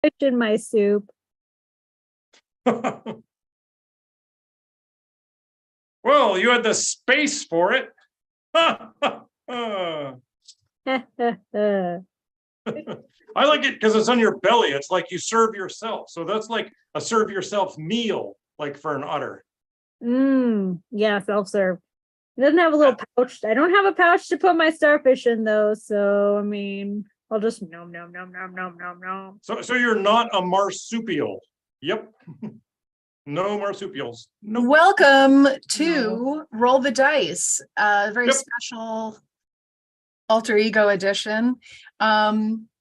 fish in my soup. Well, you had the space for it. I like it because it's on your belly. It's like you serve yourself. So that's like a serve yourself meal, like for an otter. Yeah, self-serve. It doesn't have a little pouch. I don't have a pouch to put my starfish in though, so I mean, I'll just nom nom nom nom nom nom nom. So you're not a marsupial. Yep. No marsupials. Nope. Welcome to Roll the Dice, a very Yep. special alter ego edition.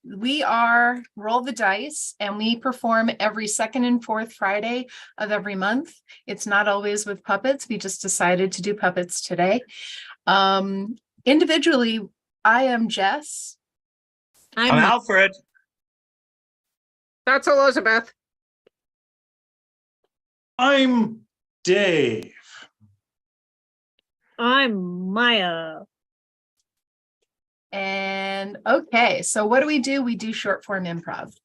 We are Roll the Dice, and we perform every second and fourth Friday of every month. It's not always with puppets. We just decided to do puppets today. Individually, I am Jess. I'm Alfred. That's Elizabeth. I'm Dave. I'm Maya. And okay, so what do? We do short form improv.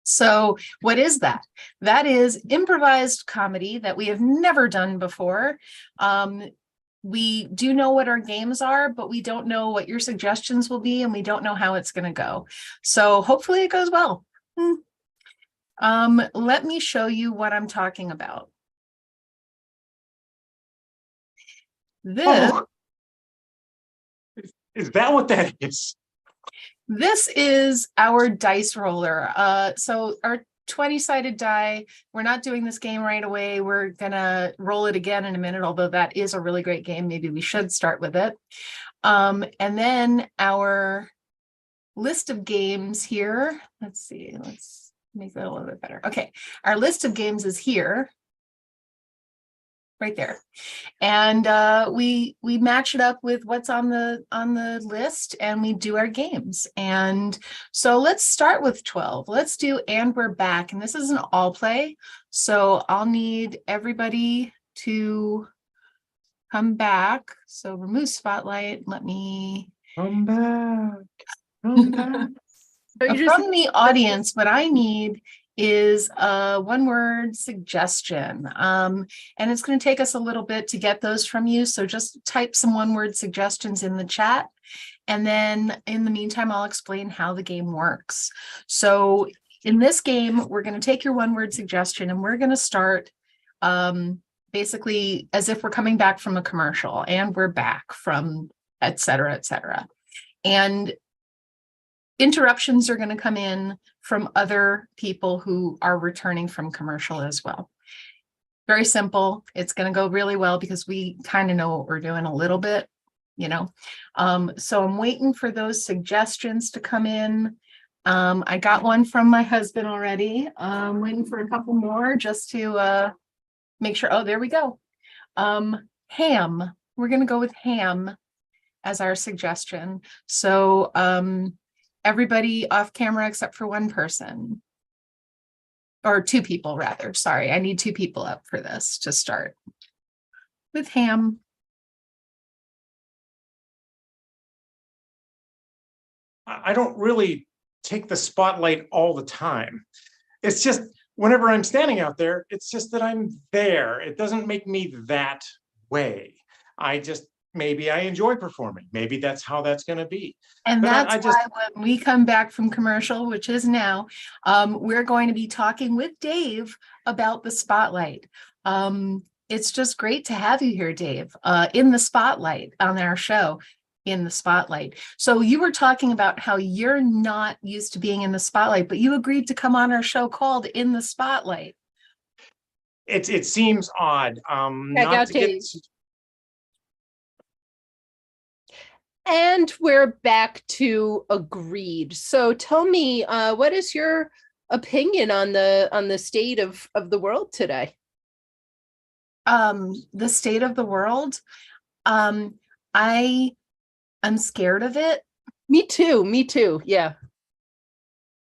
So what is that? That is improvised comedy that we have never done before. We do know what our games are, but we don't know what your suggestions will be, and we don't know how it's going to go. So hopefully it goes well. Let me show you what I'm talking about. This. Oh. Is that what that is? This is our dice roller. So our 20-sided die, we're not doing this game right away. We're gonna roll it again in a minute, although that is a really great game. Maybe we should start with it. And then our list of games here. Let's see, let's make that a little bit better. Okay, our list of games is here. Right there. And we match it up with what's on the list, and we do our games. And so let's start with 12. Let's do And We're Back. And this is an all play. So I'll need everybody to come back. So remove spotlight. Let me Come back. Come back. from the audience, what I need is a one-word suggestion. And it's going to take us a little bit to get those from you. So just type some one-word suggestions in the chat. And then in the meantime, I'll explain how the game works. So in this game, we're going to take your one-word suggestion, and we're going to start basically as if we're coming back from a commercial, and we're back from et cetera, et cetera. And interruptions are going to come in from other people who are returning from commercial as well. Very simple. It's going to go really well because we kind of know what we're doing a little bit, you know. So I'm waiting for those suggestions to come in. I got one from my husband already. I'm waiting for a couple more just to make sure. Oh, there we go. Ham. We're going to go with ham as our suggestion. So everybody off camera except for one person, or two people rather. Sorry, I need two people up for this to start with ham. I don't really take the spotlight all the time. It's just whenever I'm standing out there, it's just that I'm there. It doesn't make me that way. Maybe I enjoy performing. Maybe that's how that's going to be. And But that's why when we come back from commercial, which is now, we're going to be talking with Dave about the spotlight. It's just great to have you here, Dave, in the spotlight on our show, in the spotlight. So you were talking about how you're not used to being in the spotlight, but you agreed to come on our show called In the Spotlight. It seems odd. Not to get. And we're back to agreed. So tell me, what is your opinion on the state of the world today? The state of the world. I'm scared of it. Me too. Yeah.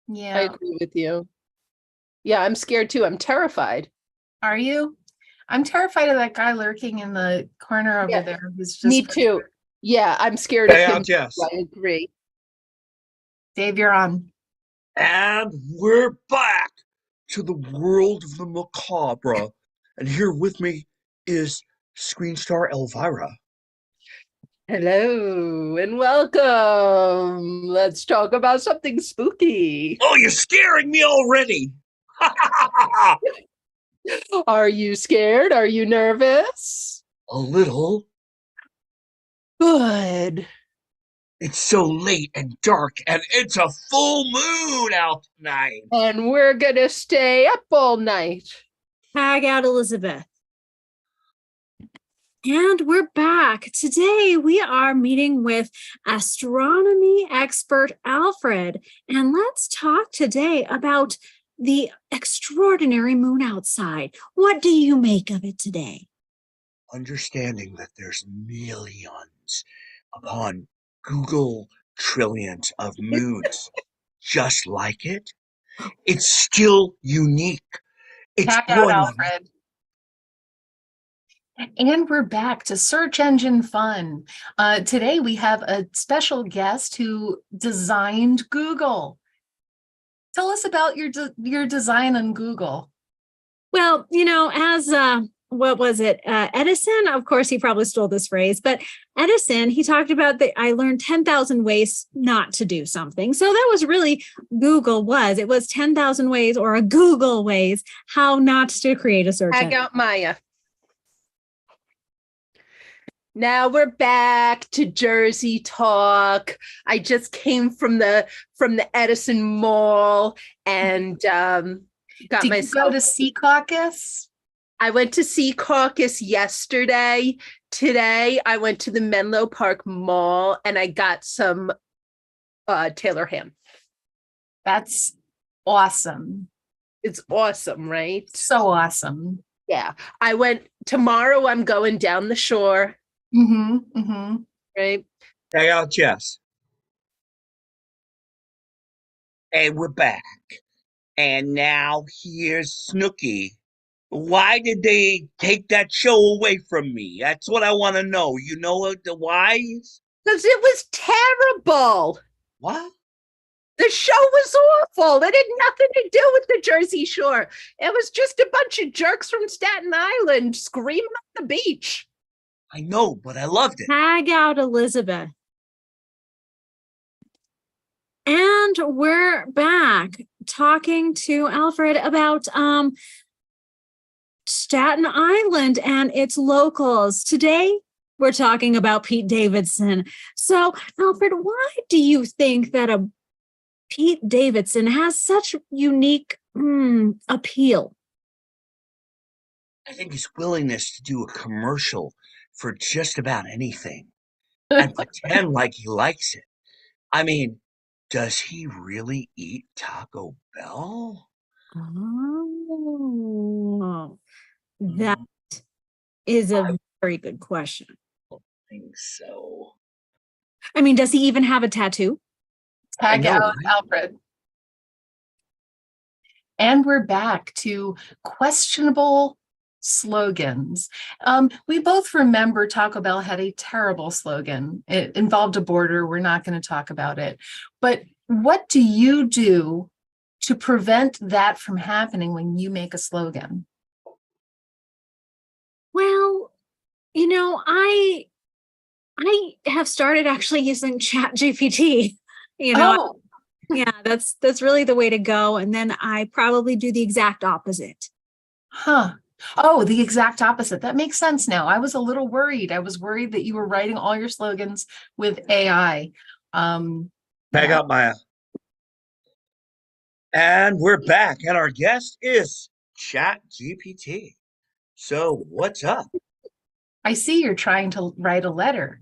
Yeah. I agree with you. Yeah, I'm scared too. I'm terrified. Are you? I'm terrified of that guy lurking in the corner over there. Who's just Me too. Yeah, I'm scared of him. Yes. I agree. Dave, you're on. And we're back to the world of the macabre. And here with me is screen star Elvira. Hello and welcome. Let's talk about something spooky. Oh, you're scaring me already. Are you scared? Are you nervous? A little. Good. It's so late and dark, and it's a full moon out tonight. And we're gonna stay up all night. Tag out Elizabeth. And we're back. Today we are meeting with astronomy expert Alfred. And let's talk today about the extraordinary moon outside. What do you make of it today? Understanding that there's millions upon Google trillions of moons just like it, it's still unique. It's Tag out blowing my Alfred. And we're back to search engine fun. Today we have a special guest who designed Google. Tell us about your design on Google. Well, as what was it? Edison, of course, he probably stole this phrase, but Edison, he talked about that I learned 10,000 ways not to do something. So that was really Google was. It was 10,000 ways or a Google ways how not to create a search Tag engine. out Maya. Now we're back to Jersey talk. I just came from the Edison Mall and got Did you myself. go to Sea Caucus? I went to Sea Caucus yesterday. Today I went to the Menlo Park Mall and I got some Taylor ham. That's awesome. It's awesome, right? So awesome. Yeah. I went tomorrow. I'm going down the shore, right? Tag out Jess. And we're back. And now here's Snooky. Why did they take that show away from me? That's what I want to know. You know what the why? Because it was terrible. What? The show was awful. It had nothing to do with the Jersey Shore. It was just a bunch of jerks from Staten Island screaming on the beach. I know, but I loved it. Tag out Elizabeth. And we're back talking to Alfred about Staten Island and its locals. Today, we're talking about Pete Davidson. So, Alfred, why do you think that a Pete Davidson has such unique appeal? I think his willingness to do a commercial for just about anything and pretend like he likes it. I mean, does he really eat Taco Bell? Oh, that is a very good question. I think so. I mean, does he even have a tattoo? Tag know, out right? Alfred. And we're back to questionable slogans. We both remember Taco Bell had a terrible slogan. It involved a border. We're not going to talk about it. But what do you do to prevent that from happening when you make a slogan? Well, I have started actually using Chat GPT. Oh, Yeah, that's really the way to go. And then I probably do the exact opposite. huh. Oh, the exact opposite. That makes sense now. I was a little worried. I was worried that you were writing all your slogans with AI. Tag Yeah. out Maya. And we're back, and our guest is Chat GPT. So what's up? I see you're trying to write a letter.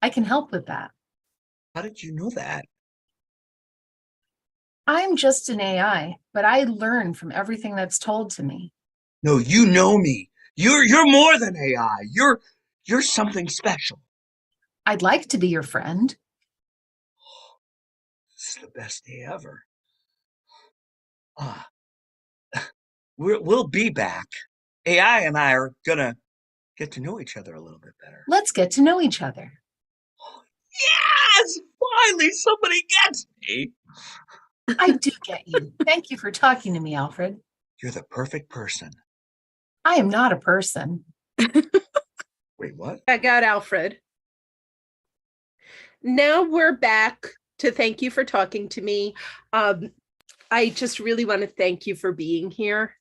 I can help with that. How did you know that? I'm just an AI, but I learn from everything that's told to me. No, you know me. You're more than AI. You're something special. I'd like to be your friend. This is the best day ever. Ah, we'll be back. AI and I are gonna get to know each other a little bit better. Let's get to know each other. Yes! Finally, somebody gets me. I do get you. Thank you for talking to me, Alfred. You're the perfect person. I am not a person. Wait, what? I got Alfred. Now we're back to thank you for talking to me. I just really want to thank you for being here.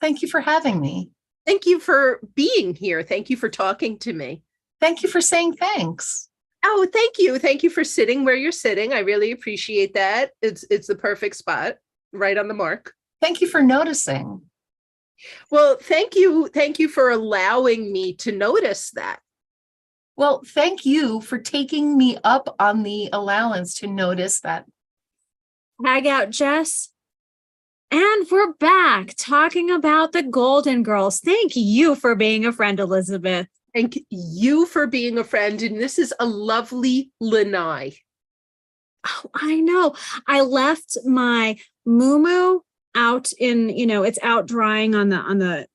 Thank you for having me. Thank you for being here. Thank you for talking to me. Thank you for saying thanks. Oh, thank you. Thank you for sitting where you're sitting. I really appreciate that. It's the perfect spot, right on the mark. Thank you for noticing. Well, thank you. Thank you for allowing me to notice that. Well, thank you for taking me up on the allowance to notice that. Tag out, Jess. And we're back talking about the Golden Girls. Thank you for being a friend, Elizabeth. Thank you for being a friend. And this is a lovely lanai. Oh, I know. I left my muumuu out in, it's out drying on the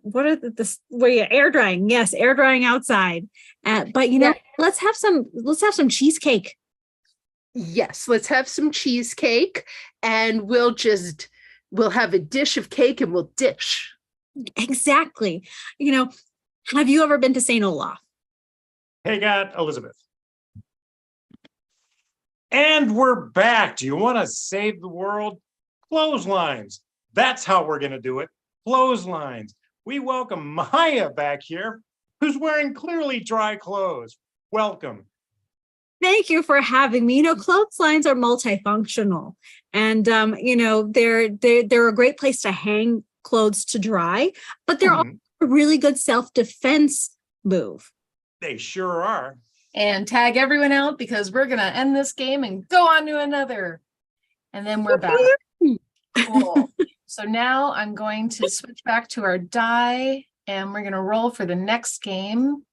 what are the where you air drying? Yes, air drying outside. But let's have some cheesecake. Yes, let's have some cheesecake, and we'll have a dish of cake and we'll dish. Exactly. Have you ever been to St. Olaf? Hey, got Elizabeth. And we're back. Do you want to save the world? Clotheslines. That's how we're going to do it. Clotheslines. We welcome Maya back here, who's wearing clearly dry clothes. Welcome. Thank you for having me. Clotheslines are multifunctional, and they're a great place to hang clothes to dry, but they're also a really good self-defense move. They sure are. And tag everyone out because we're going to end this game and go on to another. And then we're back. Cool. So now I'm going to switch back to our die and we're going to roll for the next game.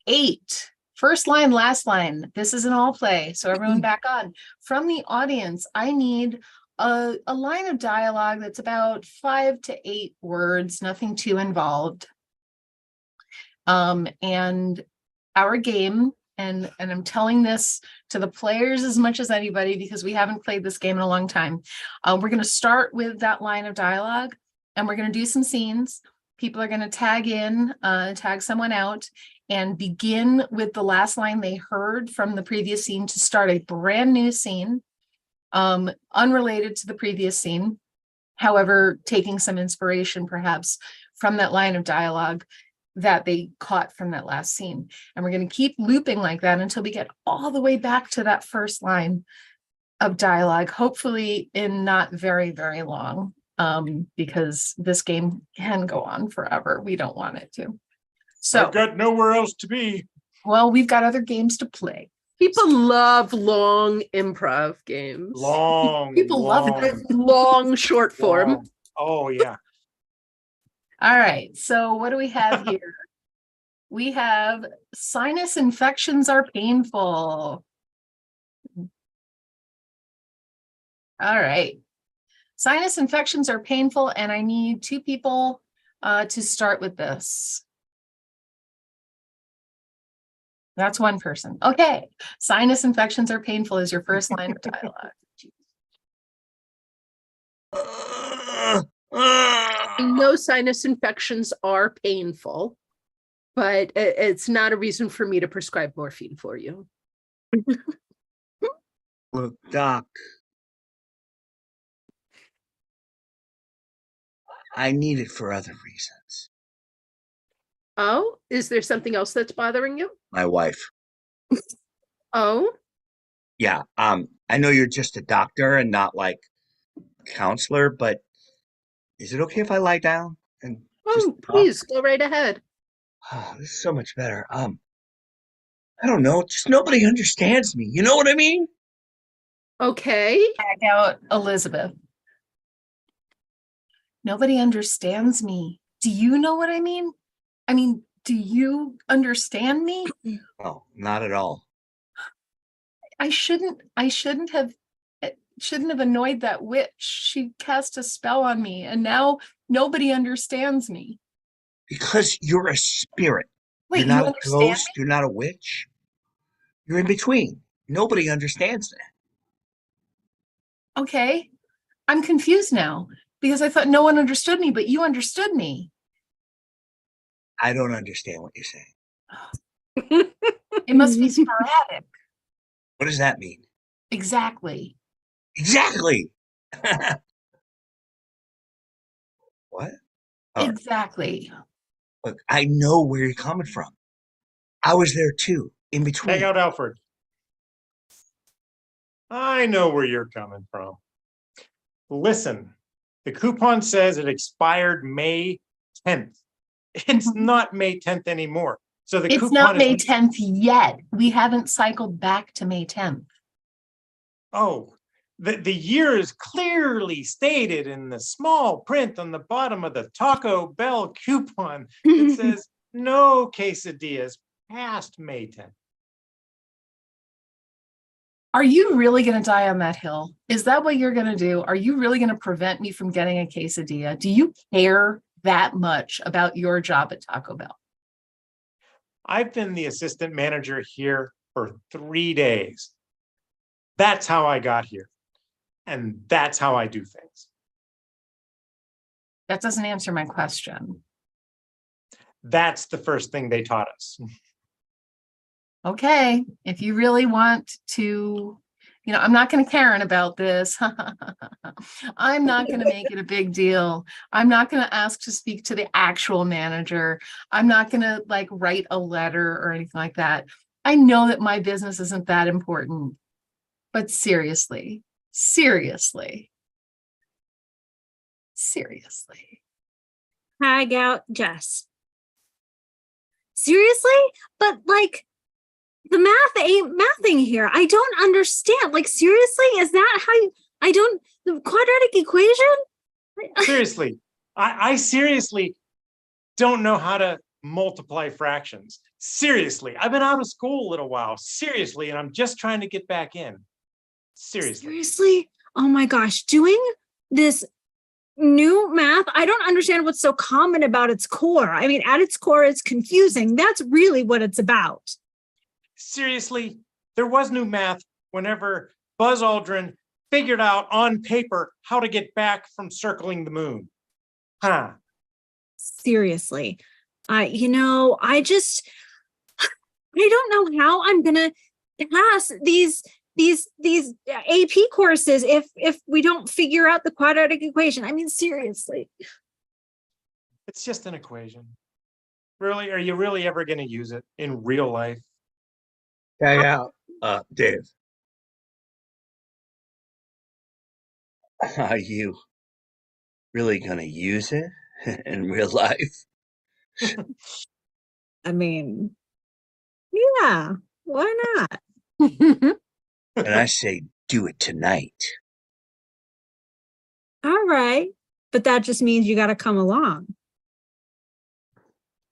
8. First line, last line. This is an all play. So everyone back on. From the audience, I need a line of dialogue that's about 5 to 8 words, nothing too involved. And our game, and I'm telling this to the players as much as anybody because we haven't played this game in a long time. We're going to start with that line of dialogue and we're going to do some scenes. People are going to tag someone out and begin with the last line they heard from the previous scene to start a brand new scene, unrelated to the previous scene. However, taking some inspiration perhaps from that line of dialogue that they caught from that last scene. And we're going to keep looping like that until we get all the way back to that first line of dialogue, hopefully in not very, very long, because this game can go on forever. We don't want it to. So I've got nowhere else to be. Well, we've got other games to play. People love long improv games. People love it. Long short form. Long. Oh, yeah. All right, so what do we have here? We have sinus infections are painful. All right. Sinus infections are painful, and I need 2 people to start with this. That's 1 person. Okay. Sinus infections are painful is your first line of dialogue. I know sinus infections are painful, but it's not a reason for me to prescribe morphine for you. Look, Doc, I need it for other reasons. Oh, is there something else that's bothering you? My wife. Oh, Yeah, I know you're just a doctor and not like counselor, but is it okay if I lie down and just talk? Please go right ahead. Oh, this is so much better. I don't know, just nobody understands me. You know what I mean? Okay. Tag out Elizabeth. Nobody understands me. Do you know what I mean? I mean, do you understand me? Oh, not at all. I shouldn't have annoyed that witch. She cast a spell on me and now nobody understands me. Because you're a spirit. Wait, You're not you a understand ghost, you're not a witch. You're in between. Nobody understands that. Okay. I'm confused now because I thought no one understood me, but you understood me. I don't understand what you're saying. It must be sporadic. What does that mean? Exactly. Exactly. What? Oh, Exactly. look, I know where you're coming from. I was there too, in between. Hang out, Alfred. I know where you're coming from. Listen, the coupon says it expired May 10th. It's not May 10th anymore. So the It's coupon not May is 10th yet. We haven't cycled back to May 10th. Oh, the year is clearly stated in the small print on the bottom of the Taco Bell coupon. It says no quesadillas past May 10th. Are you really going to die on that hill? Is that what you're going to do? Are you really going to prevent me from getting a quesadilla? Do you care that much about your job at Taco Bell? I've been the assistant manager here for 3 days. That's how I got here. And that's how I do things. That doesn't answer my question. That's the first thing they taught us. Okay, if you really want to, I'm not going to Karen about this. I'm not going to make it a big deal. I'm not going to ask to speak to the actual manager. I'm not going to write a letter or anything like that. I know that my business isn't that important, but seriously. Hag out, Jess. Seriously? But the math ain't mathing here. I don't understand. Seriously, is that how the quadratic equation? Seriously, I seriously don't know how to multiply fractions. Seriously, I've been out of school a little while. Seriously, and I'm just trying to get back in. Seriously. Oh my gosh, doing this new math, I don't understand what's so common about its core. I mean, at its core, it's confusing. That's really what it's about. Seriously, there was new math whenever Buzz Aldrin figured out on paper how to get back from circling the moon. Huh. Seriously. I don't know how I'm gonna pass these AP courses if we don't figure out the quadratic equation. I mean, seriously. It's just an equation. Really, are you really ever going to use it in real life? Yeah, Dave. Are you really gonna use it in real life? I mean, yeah, why not? And I say do it tonight. All right. But that just means you got to come along.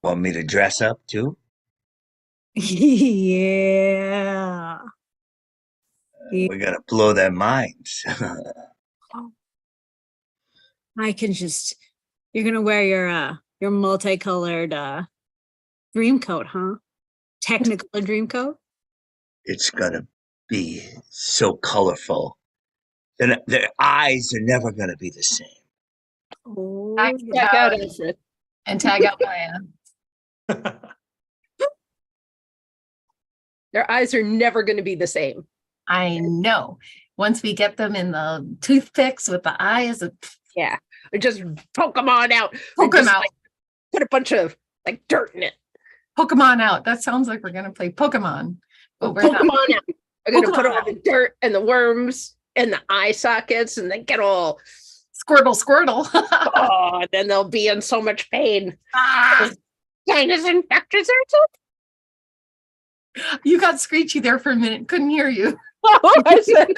Want me to dress up too? Yeah. We're gonna blow their minds. I can you're going to wear your multicolored dream coat, huh? Technicolor dream coat? It's gonna be so colorful. And their eyes are never gonna be the same. Oh, Check out Alfred. And tag out Maya. Their eyes are never going to be the same. I know. Once we get them in the toothpicks with the eyes, Yeah. Or just poke them on out. Poke Or them just, out. Put a bunch of dirt in it. Pokemon out. That sounds like we're gonna play Pokemon. But we're Poke not. them on out. We're going to put Pokemon all the dirt and the worms and the eye sockets and then get all, Squirtle. oh, then they'll be in so much pain. Ah, Sinus infections or something. you got screechy there for a minute. Couldn't hear you. I said,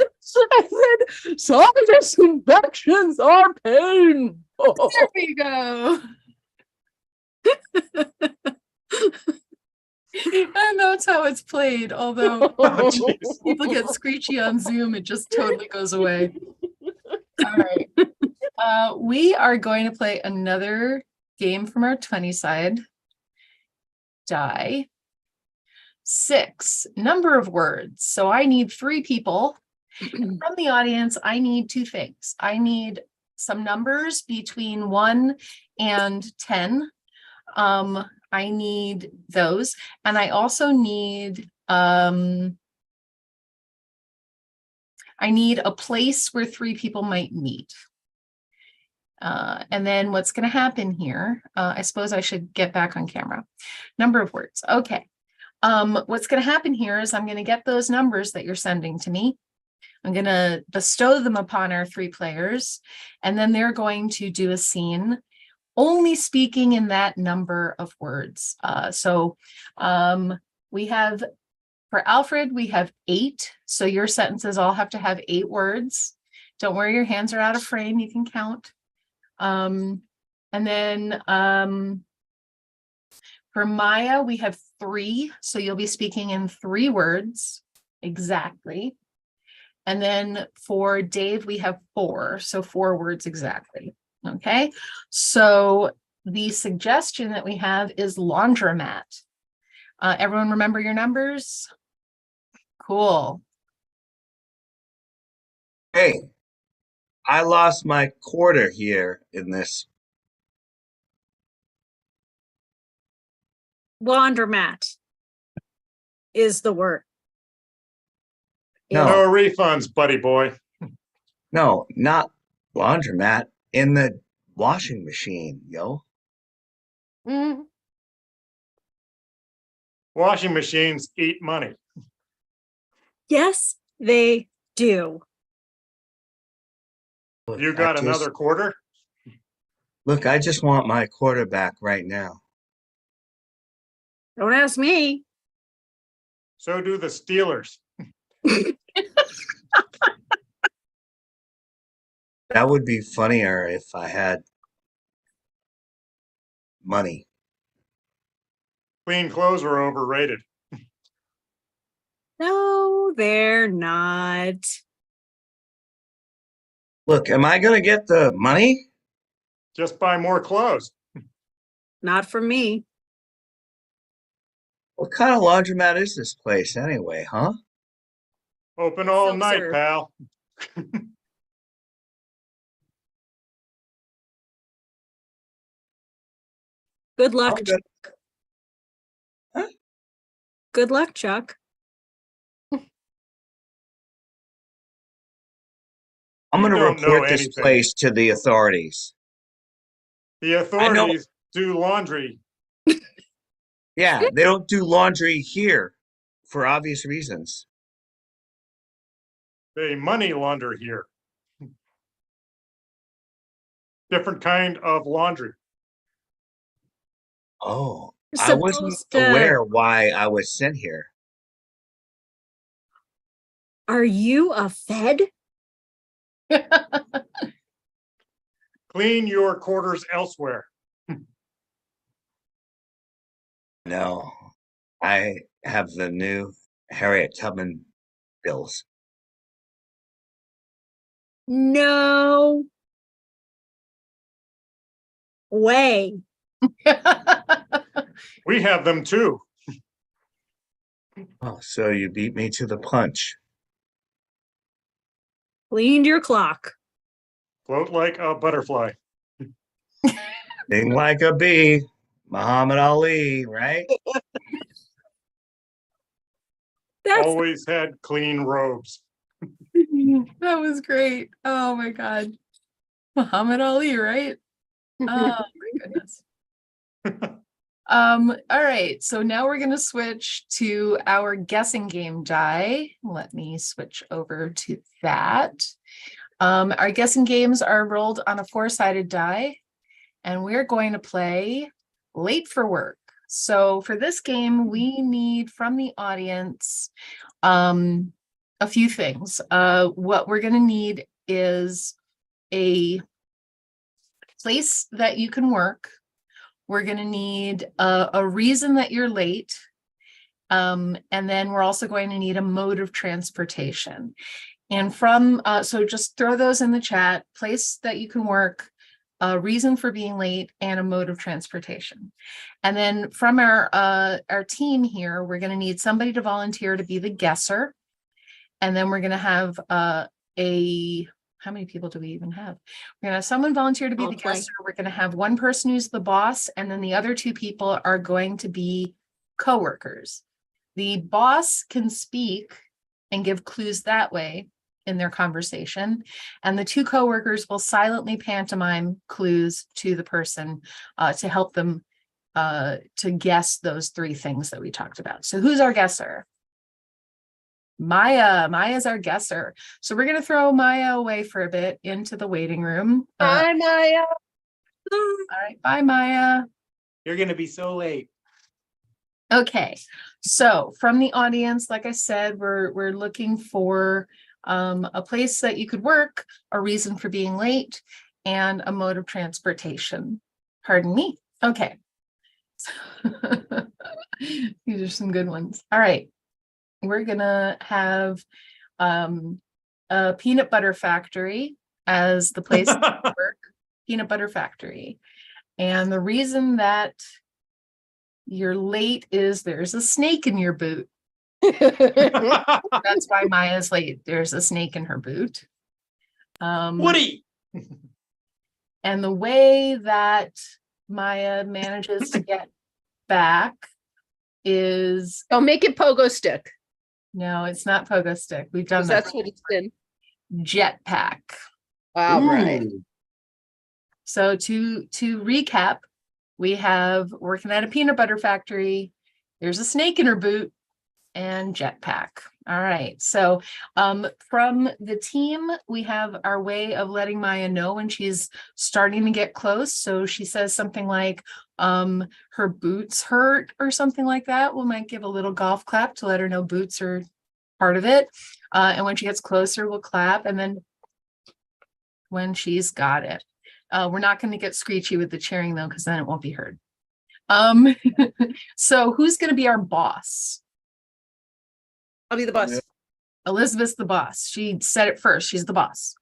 sinus infections are pain. There we go. And that's how it's played. Although Oh, jeez. people get screechy on Zoom, it just totally goes away. All right. We are going to play another game from our 20 side die. 6, number of words. So I need 3 people. From the audience, I need 2 things. I need some numbers between 1 and 10. I need those. And I also need, I need a place where 3 people might meet. And then what's going to happen here, I suppose I should get back on camera. Number of words. Okay. What's going to happen here is I'm going to get those numbers that you're sending to me. I'm going to bestow them upon our 3 players, and then they're going to do a scene only speaking in that number of words. We have, for Alfred, we have 8. So your sentences all have to have 8 words. Don't worry, your hands are out of frame. You can count. And then for Maya, we have 3. So you'll be speaking in 3 words exactly. And then for Dave, we have 4. So 4 words exactly. Okay. So the suggestion that we have is laundromat. Everyone remember your numbers? Cool. Hey, I lost my quarter here in this. Laundromat is the word. No. No refunds, buddy boy. No, not laundromat, in the washing machine, yo. Mhm. Washing machines eat money. Yes, they do. Look, You got I just- another quarter? Look, I just want my quarter back right now. Don't ask me. So do the Steelers. That would be funnier if I had money. Clean clothes are overrated. No, they're not. Look, am I gonna get the money? Just buy more clothes. Not for me. What kind of laundromat is this place anyway, huh? Open all night, Self-serve. pal. Good luck. I'm good. Good luck, Chuck. I'm You gonna don't know report this anything. place to the authorities. The authorities do laundry. Yeah, they don't do laundry here for obvious reasons. They money launder here. Different kind of laundry. Oh, You're I wasn't supposed to- aware why I was sent here. Are you a Fed? Clean your quarters elsewhere. No, I have the new Harriet Tubman bills. No way. We have them too. Oh, so you beat me to the punch. Cleaned your clock. Float like a butterfly. Sting like a bee, Muhammad Ali, right? That's Always had clean robes. That was great. Oh my God. Muhammad Ali, right? Oh my goodness. All right, so now we're going to switch to our guessing game die. Let me switch over to that. Our guessing games are rolled on a 4-sided die, and we're going to play late for work. So for this game, we need from the audience a few things. What we're going to need is a place that you can work. We're going to need a reason that you're late. And then we're also going to need a mode of transportation. And from, so just throw those in the chat, place that you can work, a reason for being late, and a mode of transportation. And then from our team here, we're going to need somebody to volunteer to be the guesser. And then we're going to have how many people do we even have? We're going to have someone volunteer to be the play. guesser. We're going to have one person who's the boss, and then the other two people are going to be coworkers. The boss can speak and give clues that way in their conversation, and the two coworkers will silently pantomime clues to the person to help them to guess those three things that we talked about. So who's our guesser? Maya's our guesser. So we're going to throw Maya away for a bit into the waiting room. Bye, Maya. All right, bye, Maya. You're gonna be so late. Okay, so from the audience, like I said, we're looking for a place that you could work, a reason for being late, and a mode of transportation. Pardon me. Okay. These are some good ones. All right. We're gonna have a peanut butter factory as the place to work. Peanut butter factory. And the reason that you're late is there's a snake in your boot. That's why Maya's late. There's a snake in her boot. Woody. And the way that Maya manages to get back is, Oh, make it pogo stick. no, it's not pogo stick. We've done 'Cause that. that's what it's been. Jetpack. All right. Ooh. So to recap, we have working at a peanut butter factory, there's a snake in her boot, and jetpack. All right. So from the team, we have our way of letting Maya know when she's starting to get close. So she says something like her boots hurt or something like that. We might give a little golf clap to let her know boots are part of it. And when she gets closer, we'll clap. And then when she's got it. We're not going to get screechy with the cheering though, because then it won't be heard. So who's going to be our boss? I'll be the boss. Elizabeth's the boss. She said it first. She's the boss.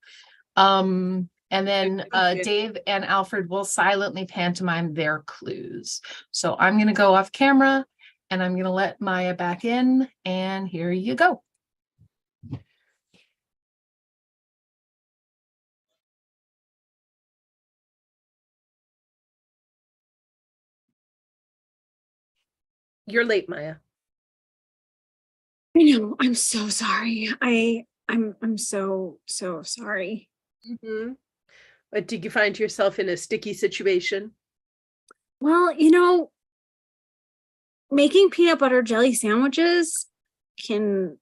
And then Dave and Alfred will silently pantomime their clues. So I'm going to go off camera and I'm going to let Maya back in, and here you go. You're late, Maya. I know. I'm so sorry. I'm so sorry. Mm-hmm. But did you find yourself in a sticky situation? Well, making peanut butter jelly sandwiches can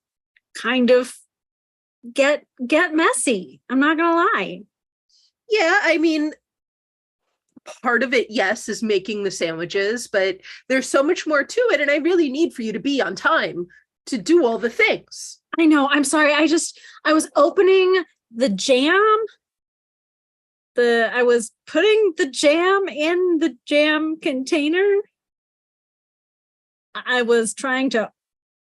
kind of get messy. I'm not gonna lie. Yeah, I mean, part of it, yes, is making the sandwiches, but there's so much more to it. And I really need for you to be on time to do all the things. I know. I'm sorry. I was opening the jam. I was putting the jam in the jam container. I was trying to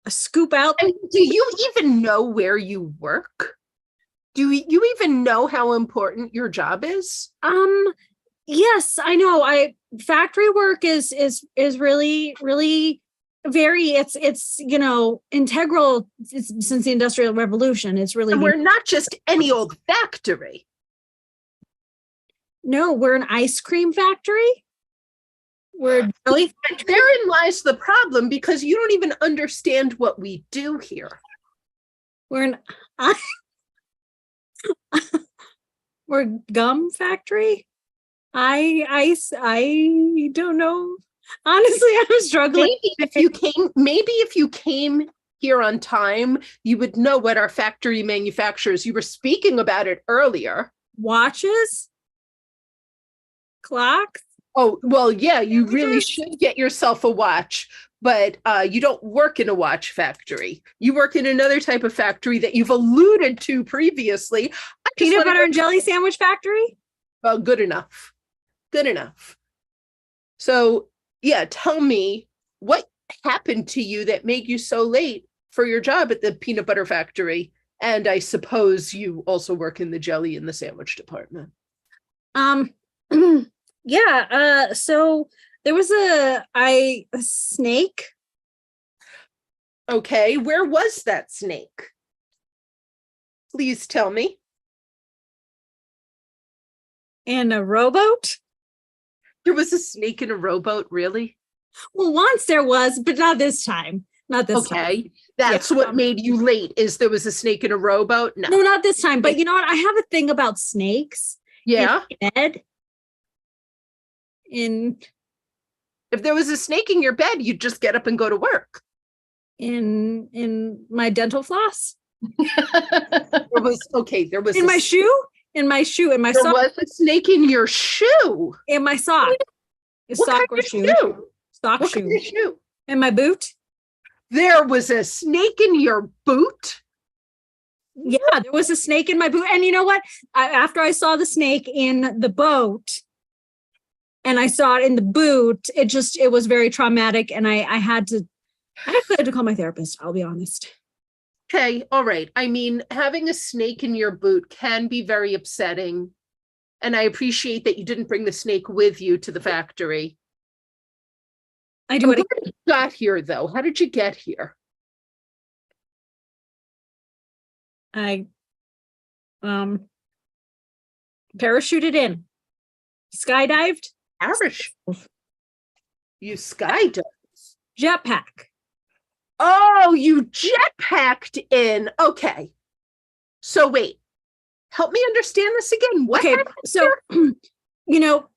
scoop out. I mean, do you even know where you work? Do you even know how important your job is? Yes, I know. Factory work is really, really very, it's integral since the Industrial Revolution. It's really, And we're not just any old factory. no, we're an ice cream factory. We're jelly factory. Therein lies the problem, because you don't even understand what we do here. We're an we're gum factory. I don't know. Honestly, I'm struggling. Maybe if you came here on time, you would know what our factory manufactures. You were speaking about it earlier. Watches, clocks. Oh, well, yeah, you Yeah, really yes. should get yourself a watch, but you don't work in a watch factory. You work in another type of factory that you've alluded to previously. I just Peanut wanna butter know- and jelly sandwich factory. Well, good enough. Good enough. So, yeah, tell me what happened to you that made you so late for your job at the peanut butter factory? And I suppose you also work in the jelly and the sandwich department. Yeah, so there was a snake Okay, where was that snake? Please tell me. in a rowboat. There was a snake in a rowboat, really? Well, once there was, but not this time. Not this time. Okay, that's what made you late, is there was a snake in a rowboat? No, No. not this time. But you know what? I have a thing about snakes Yeah, in bed. if there was a snake in your bed, you'd just get up and go to work. In my dental floss, There was, okay, there was in a my s- shoe, in my shoe, in my There sock, was a snake in your shoe. in my sock. A What sock kind or of shoe. shoe? Sock What shoe. kind of shoe? In my boot. There was a snake in your boot? Yeah, there was a snake in my boot. And you know what? After I saw the snake in the boat and I saw it in the boot, it was very traumatic. And I had to call my therapist. I'll be honest. Okay, all right. I mean, having a snake in your boot can be very upsetting. And I appreciate that you didn't bring the snake with you to the factory. I do I'm it. glad you got here, though. How did you get here? I parachuted in, skydived, Parachute. You skydived. jetpack. Oh, you jetpacked in. Okay. So wait, help me understand this again. What Okay, happened? so you know,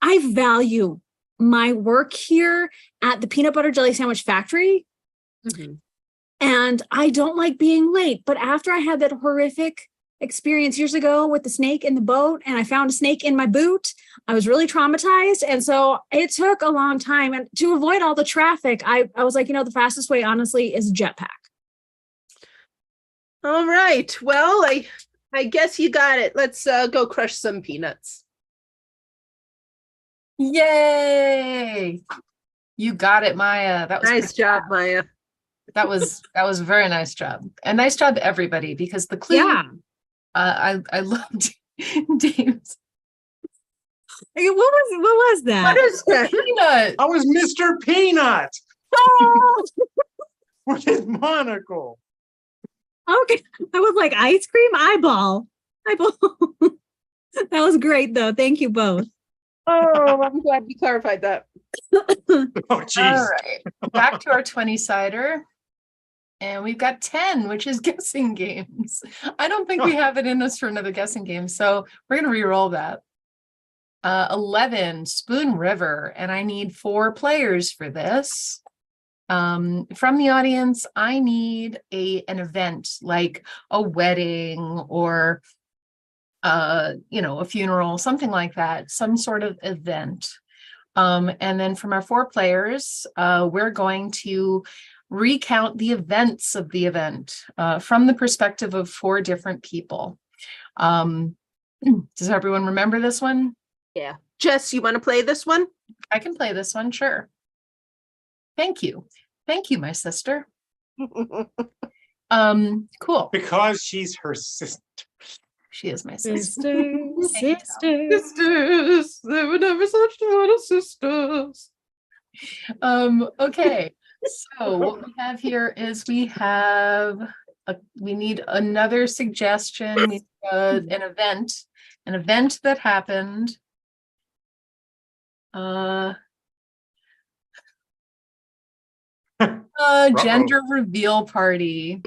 I value my work here at the peanut butter jelly sandwich factory, Mhm. and I don't like being late. But after I had that horrific experience years ago with the snake in the boat, and I found a snake in my boot, I was really traumatized. And so it took a long time. And to avoid all the traffic, I was like, the fastest way, honestly, is jetpack. All right. Well, I guess you got it. Let's go crush some peanuts. Yay! You got it, Maya. That was Nice job, Maya. that was a very nice job. And nice job, everybody, because the clue Yeah. I loved Dave's What was that? What is that? peanut. I was Mr. Peanut with his monocle. Okay. I was like, ice cream eyeball. That was great, though. Thank you both. Oh, I'm glad we clarified that. Oh, All jeez. right. Back to our 20-sider. And we've got 10, which is guessing games. I don't think we have it in us for another guessing game. So we're going to re-roll that. 11, Spoon River. And I need 4 players for this. From the audience, I need an event like a wedding or a funeral, something like that, some sort of event. And then from our 4 players, we're going to recount the events of the event from the perspective of 4 different people. Does everyone remember this one? Yeah. Jess, you want to play this one? I can play this one, sure. Thank you, my sister. Cool. Because she's her sister. She is my sister. Sister. Sisters, they were never such little sisters. Okay, so what we have here is we need another suggestion. We have an event that happened. Gender reveal party.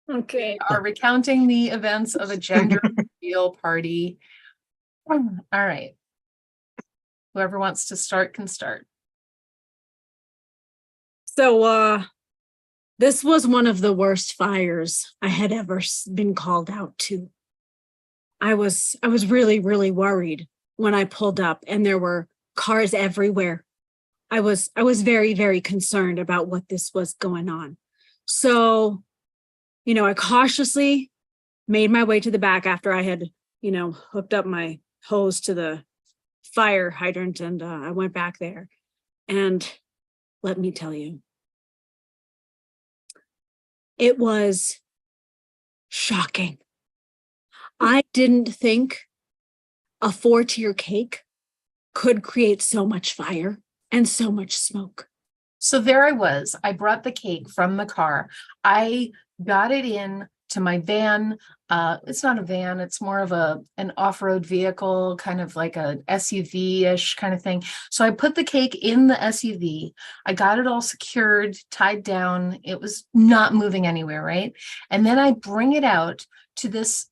Okay. Are recounting the events of a gender reveal party. All right. Whoever wants to start can start. So this was one of the worst fires I had ever been called out to. I was really, really worried when I pulled up and there were cars everywhere. I was very, very concerned about what this was going on. So, I cautiously made my way to the back after I had, hooked up my hose to the fire hydrant, and I went back there. And let me tell you, it was shocking. I didn't think a 4-tier cake could create so much fire and so much smoke. So there I was. I brought the cake from the car. I got it in to my van. It's not a van, it's more of an off-road vehicle, kind of like a SUV-ish kind of thing. So I put the cake in the SUV. I got it all secured, tied down. It was not moving anywhere, right? And then I bring it out to this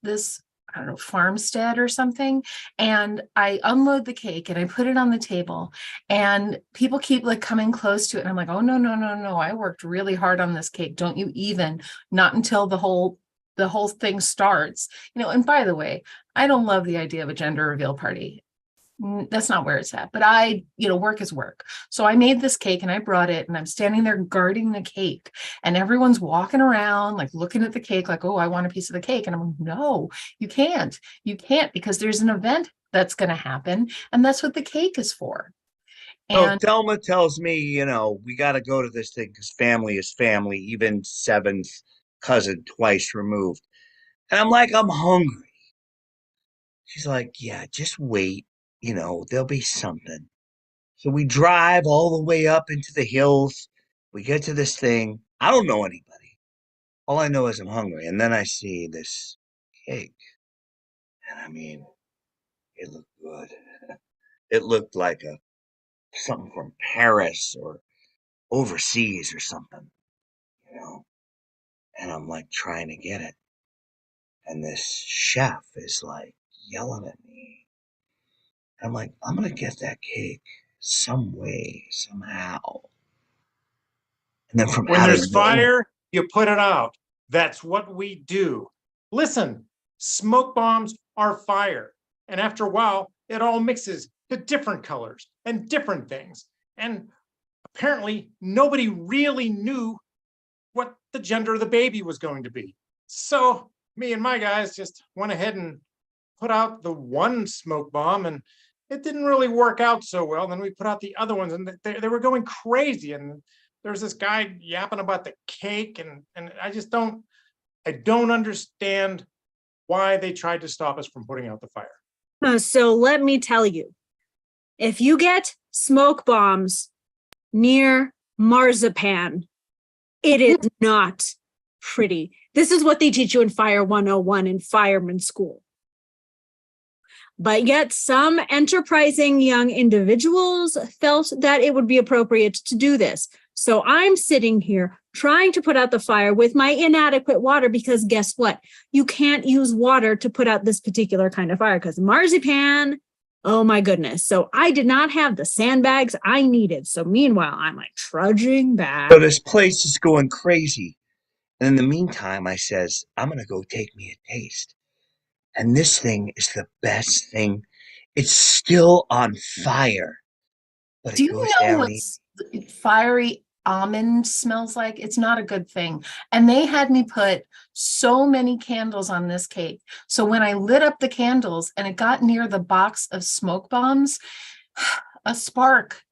I don't know, farmstead or something. And I unload the cake and I put it on the table, and people keep like coming close to it. And I'm like, oh, no, no, no, no. I worked really hard on this cake. Don't you even, not until the whole thing starts, and by the way, I don't love the idea of a gender reveal party. That's not where it's at, but work is work. So I made this cake and I brought it, and I'm standing there guarding the cake, and everyone's walking around, like looking at the cake, like, oh, I want a piece of the cake. And I'm like, no, you can't, because there's an event that's going to happen. And that's what the cake is for. So And Thelma tells me, we got to go to this thing because family is family, even seventh cousin twice removed. And I'm like, I'm hungry. She's like, yeah, just wait. There'll be something. So we drive all the way up into the hills. We get to this thing. I don't know anybody. All I know is I'm hungry. And then I see this cake. And I mean, it looked good. It looked like something from Paris or overseas or something, And I'm like trying to get it. And this chef is like yelling at me. I'm like, I'm going to get that cake some way, somehow. And then from When out there's of nowhere, fire, you put it out. That's what we do. Listen, smoke bombs are fire. And after a while, it all mixes to different colors and different things. And apparently, nobody really knew what the gender of the baby was going to be. So me and my guys just went ahead and put out the one smoke bomb, and it didn't really work out so well. Then we put out the other ones, and they were going crazy. And there's this guy yapping about the cake, and I don't understand why they tried to stop us from putting out the fire. So let me tell you, if you get smoke bombs near marzipan, it is not pretty. This is what they teach you in Fire 101 in fireman school. But yet some enterprising young individuals felt that it would be appropriate to do this. So I'm sitting here trying to put out the fire with my inadequate water, because guess what? You can't use water to put out this particular kind of fire because marzipan, oh my goodness. So I did not have the sandbags I needed. So meanwhile, I'm like trudging back. so this place is going crazy. And in the meantime, I says, I'm going to go take me a taste. And this thing is the best thing. It's still on fire. But do it you goes know down. what fiery almond smells like? It's not a good thing. And they had me put so many candles on this cake. So when I lit up the candles and it got near the box of smoke bombs, a spark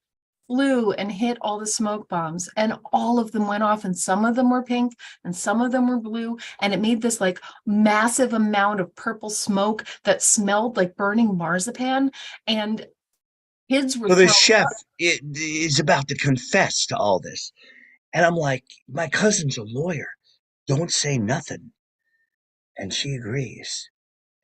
flew and hit all the smoke bombs, and all of them went off, and some of them were pink and some of them were blue, and it made this like massive amount of purple smoke that smelled like burning marzipan. And kids were So the throwing chef up. is about to confess to all this. And I'm like, my cousin's a lawyer. Don't say nothing. And she agrees.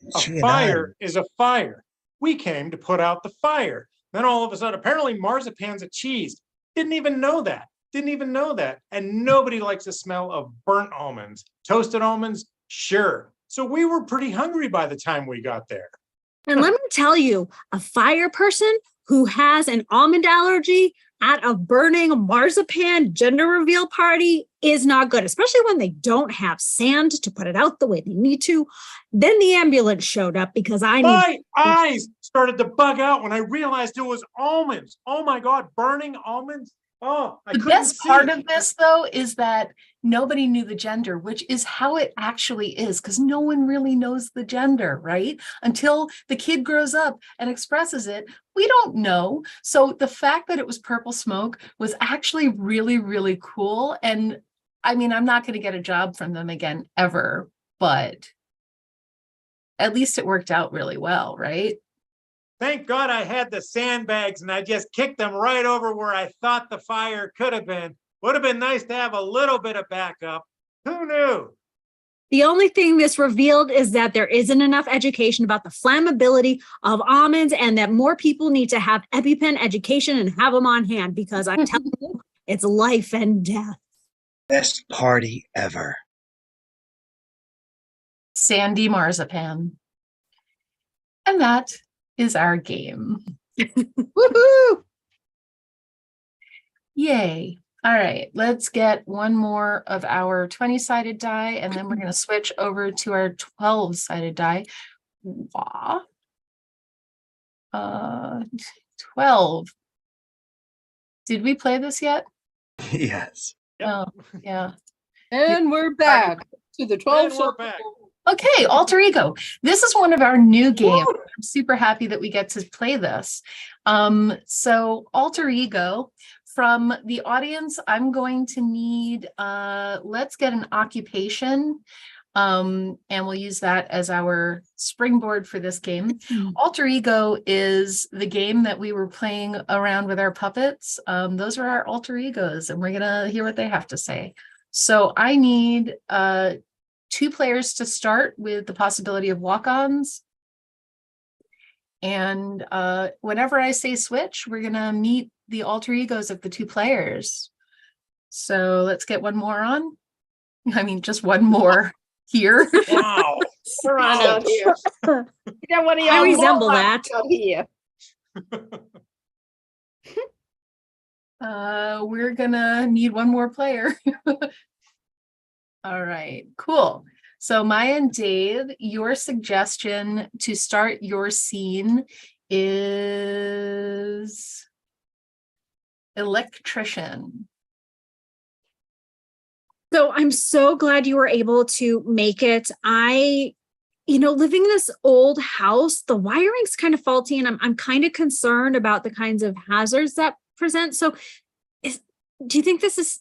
And A she and fire is a fire. We came to put out the fire. Then all of a sudden, apparently marzipan's a cheese. Didn't even know that. And nobody likes the smell of burnt almonds. Toasted almonds, sure. So we were pretty hungry by the time we got there. And let me tell you, a fire person who has an almond allergy at a burning marzipan gender reveal party is not good, especially when they don't have sand to put it out the way they need to. Then the ambulance showed up because My eyes started to bug out when I realized it was almonds. Oh my God, burning almonds. Oh, I The couldn't best see. part of this, though, is that nobody knew the gender, which is how it actually is, because no one really knows the gender, right? Until the kid grows up and expresses it, we don't know. So the fact that it was purple smoke was actually really, really cool. And I mean, I'm not going to get a job from them again ever, but at least it worked out really well, right? Thank God I had the sandbags and I just kicked them right over where I thought the fire could have been. Would have been nice to have a little bit of backup. Who knew? The only thing this revealed is that there isn't enough education about the flammability of almonds and that more people need to have EpiPen education and have them on hand because I'm telling you, it's life and death. Best party ever. Sandy marzipan. And that is our game. Woohoo! Yay. All right, let's get one more of our 20-sided die, and then we're going to switch over to our 12-sided die. Wah. 12. Did we play this yet? Yes. Yep. Oh, yeah. And we're back to the 12 And we're back. Okay, Alter Ego. This is one of our new games. I'm super happy that we get to play this. So Alter Ego, from the audience, I'm going to need, let's get an occupation, and we'll use that as our springboard for this game. Alter Ego is the game that we were playing around with our puppets. Those are our alter egos, and we're gonna hear what they have to say. So I need 2 players to start with the possibility of walk-ons. And whenever I say switch, we're gonna meet the alter egos of the 2 players. So let's get one more on. I mean, just one more here. Wow. We're on out here. We got one of y'all I resemble Mohawks that. out here. We're gonna need one more player. All right, cool. So Maya and Dave, your suggestion to start your scene is electrician. So I'm so glad you were able to make it. Living in this old house, the wiring's kind of faulty, and I'm kind of concerned about the kinds of hazards that present. So do you think this is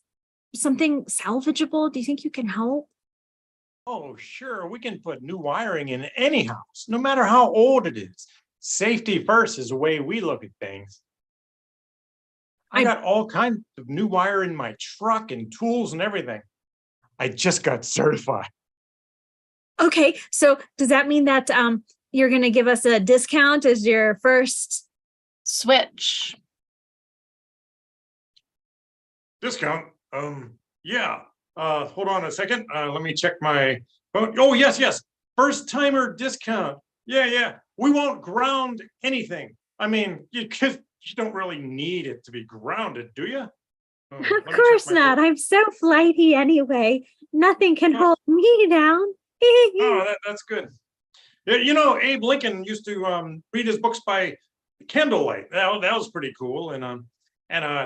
something salvageable? Do you think you can help? Oh, sure. We can put new wiring in any house, no matter how old it is. Safety first is the way we look at things. I got all kinds of new wire in my truck and tools and everything. I just got certified. Okay, so does that mean that you're going to give us a discount as your first? Switch. Discount? Yeah. Hold on a second. Let me check my phone. Oh, yes. First timer discount. Yeah. We won't ground anything. I mean, you don't really need it to be grounded, do you? Oh, let me Of check course my not. phone. I'm so flighty anyway. Nothing can hold me down. Oh, that's good. Yeah, Abe Lincoln used to read his books by candlelight. That was pretty cool. And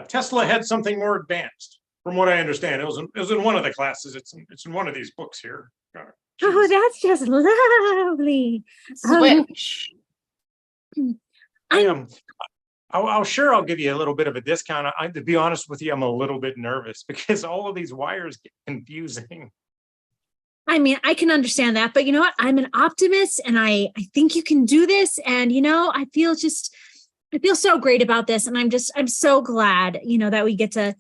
Tesla had something more advanced, from what I understand. It was in one of the classes. It's in one of these books here. Oh, that's just lovely. Switch. I'll give you a little bit of a discount. To be honest with you, I'm a little bit nervous because all of these wires get confusing. I mean, I can understand that, but you know what? I'm an optimist and I think you can do this. And, I feel so great about this. And I'm so glad, that we get to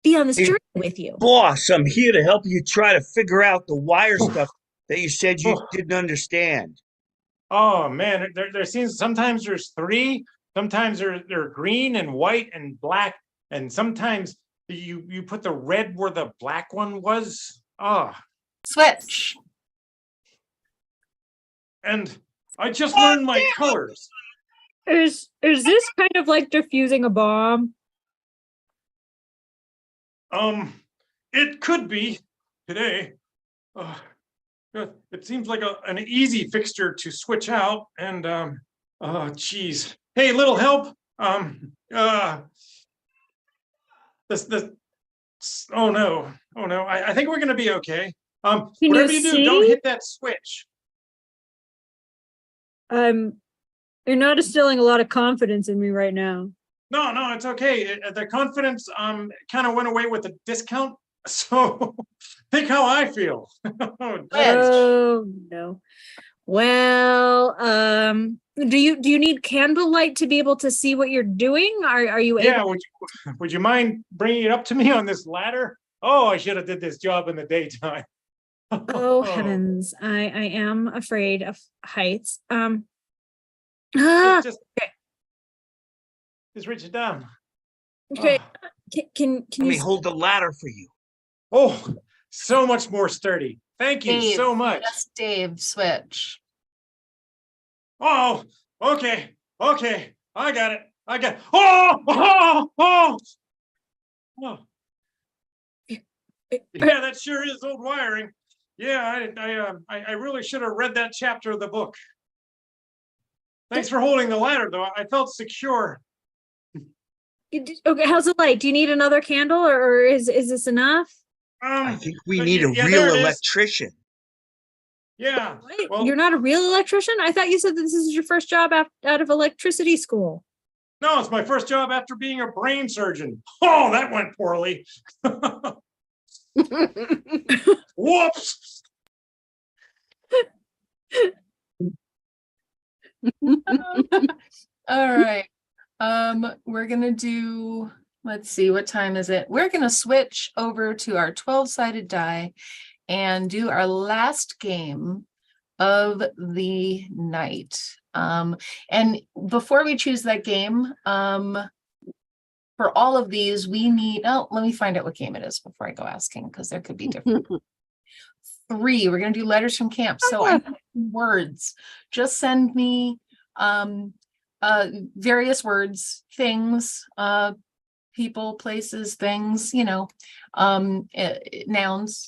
be on this journey with you. Boss, I'm here to help you try to figure out the wire stuff that you said you didn't understand. Oh man, there seems sometimes there's 3, sometimes they're green and white and black, and sometimes you put the red where the black one was. Switch. And I just learned my colors. Is this kind of like diffusing a bomb? It could be today. It seems like an easy fixture to switch out. And geez, hey, little help. Oh no. I think we're gonna be okay. Whatever you do, don't hit that switch. You're not instilling a lot of confidence in me right now. No, it's okay. The confidence kind of went away with the discount. So think how I feel. Oh no. Well, do you need candlelight to be able to see what you're doing? Are you Yeah, able? would you mind bringing it up to me on this ladder? Oh, I should have did this job in the daytime. Oh heavens, I am afraid of heights. Just, just, Okay. just reach it down. Okay. Ah. Can Let me you? hold the ladder for you. Oh, so much more sturdy. Thank you Dave, so much. yes, Dave, switch. Oh, okay, okay. I got it. Oh, oh, oh. Oh. Yeah, that sure is old wiring. Yeah, I really should have read that chapter of the book. Thanks for holding the ladder, though. I felt secure. Okay, how's the light? Do you need another candle, or is this enough? I think we but need a yeah, real there it is. electrician. Yeah. Wait, Well, you're not a real electrician? I thought you said that this is your first job out of electricity school. no, it's my first job after being a brain surgeon. Oh, that went poorly. Whoops. All right. We're gonna do, let's see, what time is it? We're gonna switch over to our 12-sided die and do our last game of the night. And before we choose that game, for all of these, we need, oh, let me find out what game it is before I go asking, because there could be different. 3, we're gonna do letters from camp. So I need words. Just send me various words, things, people, places, things, nouns,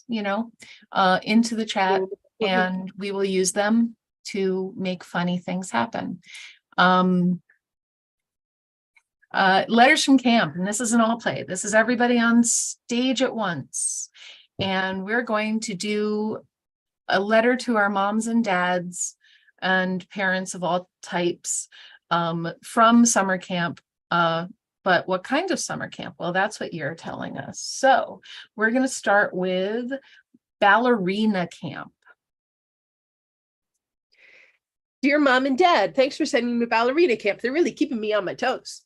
into the chat, and we will use them to make funny things happen. Letters from camp, and this is an all play. This is everybody on stage at once. And we're going to do a letter to our moms and dads and parents of all types from summer camp. But what kind of summer camp? Well, that's what you're telling us. So we're going to start with ballerina camp. Dear Mom and Dad, thanks for sending me to ballerina camp. They're really keeping me on my toes.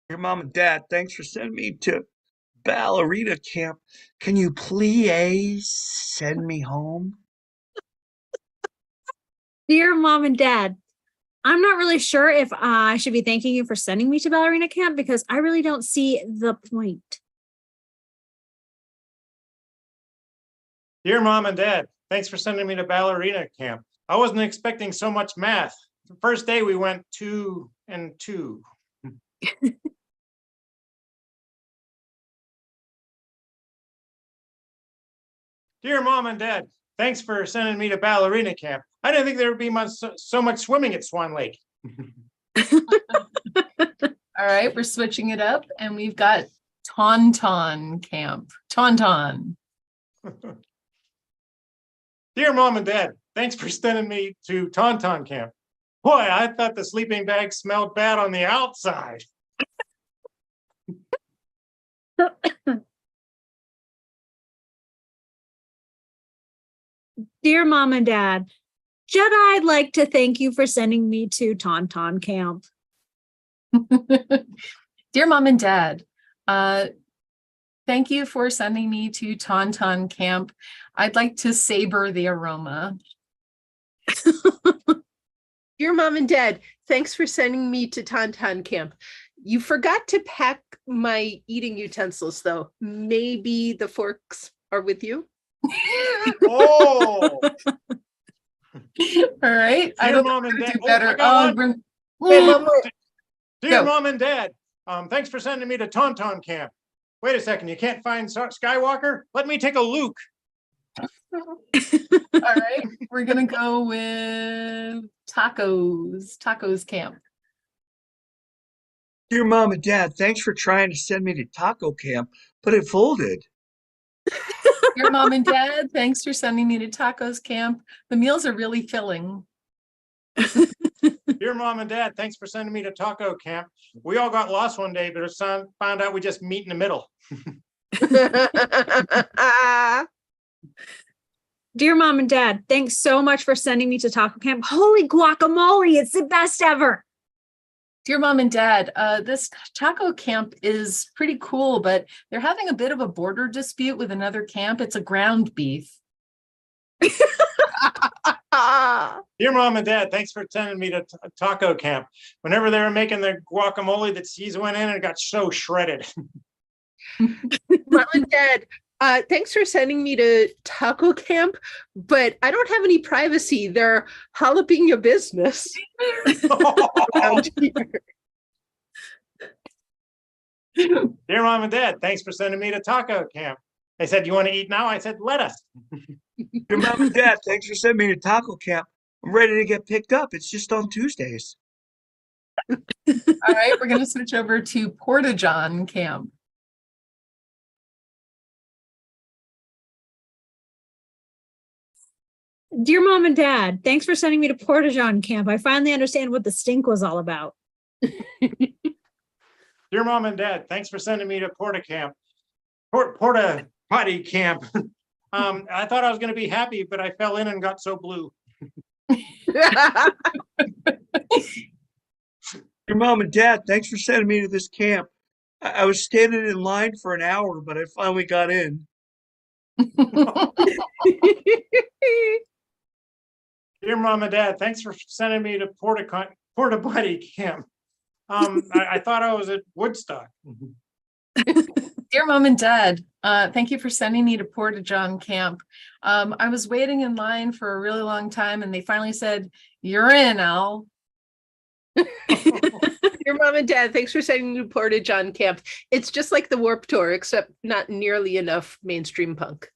Your mom and dad, thanks for sending me to ballerina camp. Can you please send me home? Dear Mom and Dad, I'm not really sure if I should be thanking you for sending me to ballerina camp because I really don't see the point. Dear Mom and Dad, thanks for sending me to ballerina camp. I wasn't expecting so much math. The first day we went 2 and 2. Dear Mom and Dad, thanks for sending me to ballerina camp. I didn't think there would be so much swimming at Swan Lake. All right, we're switching it up, and we've got Tauntaun camp. Tauntaun. Dear Mom and Dad, thanks for sending me to Tauntaun camp. Boy, I thought the sleeping bag smelled bad on the outside. Dear Mom and Dad, I'd like to thank you for sending me to Tauntaun camp. Dear Mom and Dad, thank you for sending me to Tauntaun camp. I'd like to savor the aroma. Dear Mom and Dad, thanks for sending me to Tauntaun camp. You forgot to pack my eating utensils, though. Maybe the forks are with you? Oh, All right. I Dear don't Mom know and how to Dad. do better. I got Oh, one. Wait, one more. Dear Go. Mom and Dad, thanks for sending me to Tauntaun camp. Wait a second, you can't find Skywalker? Let me take a Luke. all right. We're gonna go with tacos. Tacos camp. Dear Mom and Dad, thanks for trying to send me to taco camp, but it folded. Dear Mom and Dad, thanks for sending me to tacos camp. The meals are really filling. Dear Mom and Dad, thanks for sending me to taco camp. We all got lost one day, but our son found out we just meet in the middle. Dear Mom and Dad, thanks so much for sending me to taco camp. Holy guacamole, it's the best ever. Dear Mom and Dad, this taco camp is pretty cool, but they're having a bit of a border dispute with another camp. It's a ground beef. Dear Mom and Dad, thanks for sending me to taco camp. Whenever they were making their guacamole, the cheese went in and it got so shredded. Mom and Dad, thanks for sending me to taco camp, but I don't have any privacy. They're jalapeno business. around here. Dear Mom and Dad, thanks for sending me to taco camp. They said, you want to eat now? I said, let us. Your mom and dad, thanks for sending me to taco camp. I'm ready to get picked up. It's just on Tuesdays. All right, we're going to switch over to Porta John camp. Dear Mom and Dad, thanks for sending me to Porta John camp. I finally understand what the stink was all about. Dear Mom and Dad, thanks for sending me to Porta camp. Porta potty camp. I thought I was going to be happy, but I fell in and got so blue. Your mom and dad, thanks for sending me to this camp. I was standing in line for an hour, but I finally got in. Dear Mom and Dad, thanks for sending me to Porta potty camp. I thought I was at Woodstock. Dear Mom and Dad, thank you for sending me to Porta John camp. I was waiting in line for a really long time and they finally said, you're in, Al. Your mom and dad, thanks for sending me to Porta John camp. It's just like the Warped Tour, except not nearly enough mainstream punk.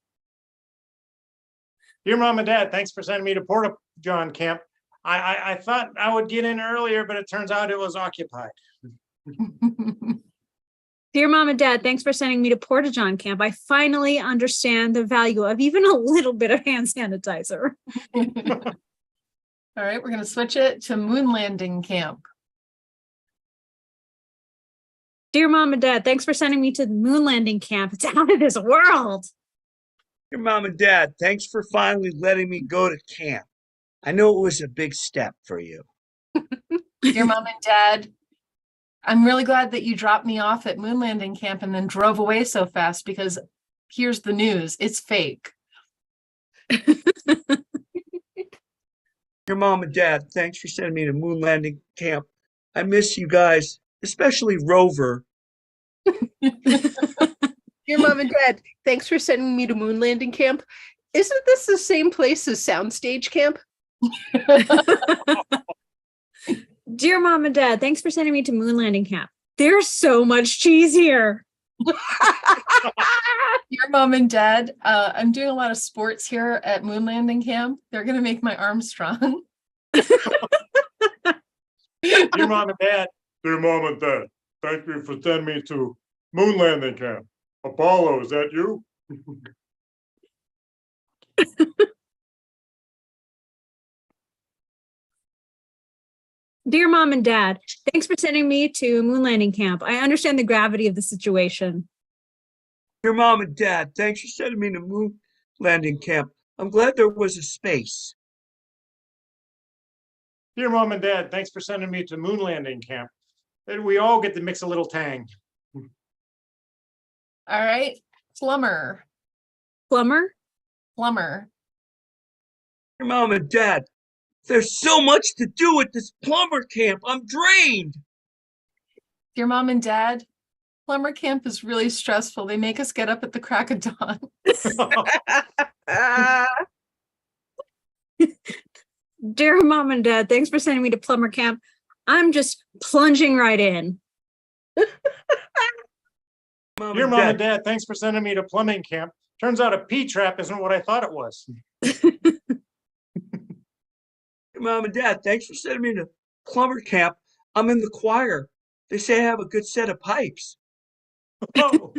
Dear Mom and Dad, thanks for sending me to Porta John camp. I thought I would get in earlier, but it turns out it was occupied. Dear Mom and Dad, thanks for sending me to Porta John camp. I finally understand the value of even a little bit of hand sanitizer. All right, we're going to switch it to Moon Landing camp. Dear Mom and Dad, thanks for sending me to the Moon Landing camp. It's out of this world. Your mom and dad, thanks for finally letting me go to camp. I know it was a big step for you. Dear Mom and Dad, I'm really glad that you dropped me off at Moon Landing camp and then drove away so fast because here's the news, it's fake. Your mom and dad, thanks for sending me to Moon Landing camp. I miss you guys, especially Rover. Your mom and dad, thanks for sending me to Moon Landing camp. Isn't this the same place as Soundstage camp? Dear Mom and Dad, thanks for sending me to Moon Landing camp. There's so much cheese here. Dear Mom and Dad, I'm doing a lot of sports here at Moon Landing camp. They're going to make my arms strong. Dear Mom and Dad. Dear Mom and Dad, thank you for sending me to Moon Landing camp. Apollo, is that you? Dear Mom and Dad, thanks for sending me to Moon Landing camp. I understand the gravity of the situation. Your mom and dad, thanks for sending me to Moon Landing camp. I'm glad there was a space. Dear Mom and Dad, thanks for sending me to Moon Landing camp. And we all get to mix a little tang. All right, plumber. Plumber? Plumber. Your mom and dad, there's so much to do at this plumber camp. I'm drained. Dear Mom and Dad, plumber camp is really stressful. They make us get up at the crack of dawn. Dear Mom and Dad, thanks for sending me to plumber camp. I'm just plunging right in. Dear Mom and Dad, thanks for sending me to plumbing camp. Turns out a P-trap isn't what I thought it was. Your mom and dad, thanks for sending me to plumber camp. I'm in the choir. They say I have a good set of pipes. Oh.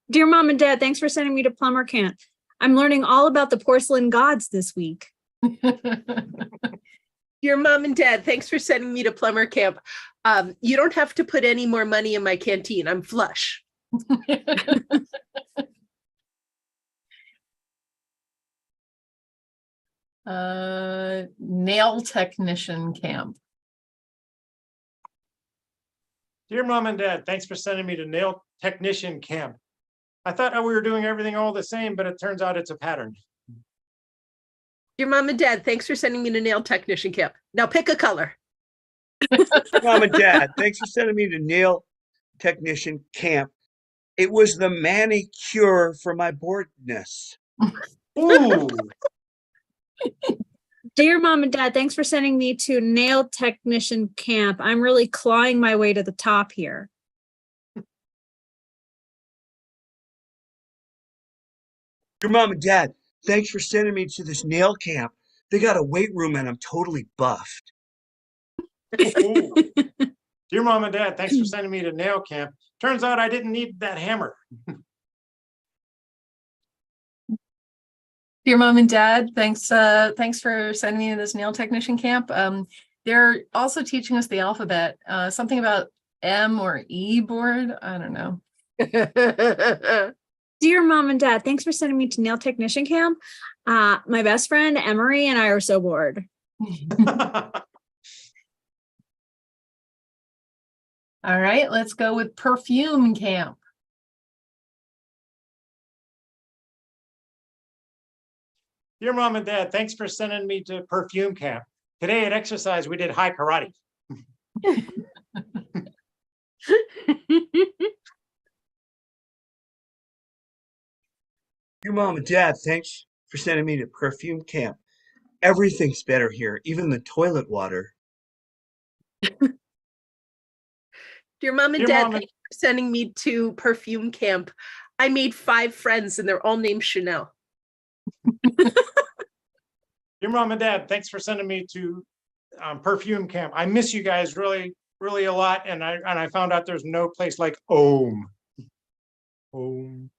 Dear Mom and Dad, thanks for sending me to plumber camp. I'm learning all about the porcelain gods this week. Your mom and dad, thanks for sending me to plumber camp. You don't have to put any more money in my canteen. I'm flush. Nail technician camp. Dear Mom and Dad, thanks for sending me to nail technician camp. I thought we were doing everything all the same, but it turns out it's a pattern. Your mom and dad, thanks for sending me to nail technician camp. Now pick a color. Mom and Dad, thanks for sending me to nail technician camp. It was the manicure for my boredness. Ooh, Dear Mom and Dad, thanks for sending me to nail technician camp. I'm really clawing my way to the top here. Your Mom and Dad, thanks for sending me to this nail camp. They got a weight room and I'm totally buffed. ooh. Dear Mom and Dad, thanks for sending me to nail camp. Turns out I didn't need that hammer. Dear Mom and Dad, thanks for sending me to this nail technician camp. They're also teaching us the alphabet. Something about M or E board. I don't know. Dear Mom and Dad, thanks for sending me to nail technician camp. My best friend Emery and I are so bored. All right, let's go with perfume camp. Dear Mom and Dad, thanks for sending me to perfume camp. Today at exercise, we did high karate. Your Mom and Dad, thanks for sending me to perfume camp. Everything's better here, even the toilet water. Dear mom and Dear dad, Mom and- thanks for sending me to perfume camp. I made 5 friends and they're all named Chanel. Dear Mom and Dad, thanks for sending me to perfume camp. I miss you guys really, really a lot, and I found out there's no place like Om. Om.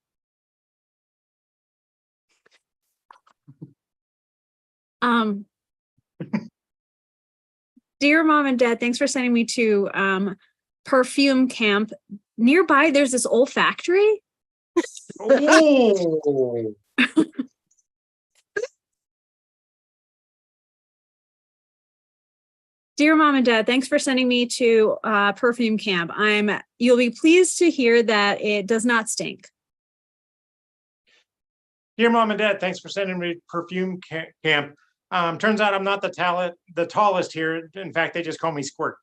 Dear Mom and Dad, thanks for sending me to perfume camp. Nearby, there's this olfactory. Oh. Dear Mom and Dad, thanks for sending me to perfume camp. You'll be pleased to hear that it does not stink. Dear Mom and Dad, thanks for sending me to perfume camp. Turns out I'm not the tallest here. In fact, they just call me Squirt.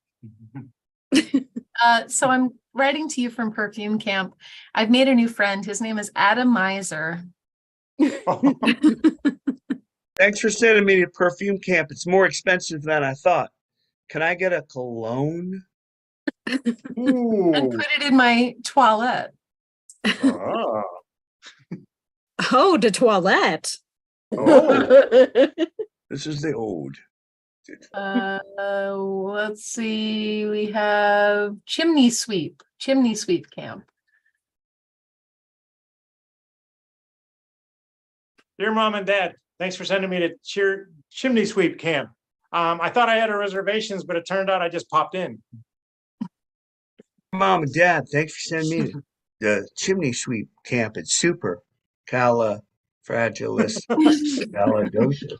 So I'm writing to you from perfume camp. I've made a new friend. His name is Adam Miser. Thanks for sending me to perfume camp. It's more expensive than I thought. Can I get a cologne? And Ooh. put it in my toilette. Ah. Oh, de toilette. Oh. This is the old. Let's see. We have chimney sweep camp. Dear Mom and Dad, thanks for sending me to chimney sweep camp. I thought I had a reservations, but it turned out I just popped in. Mom and Dad, thanks for sending me to the chimney sweep camp at Super Califragilisticexpialidocious.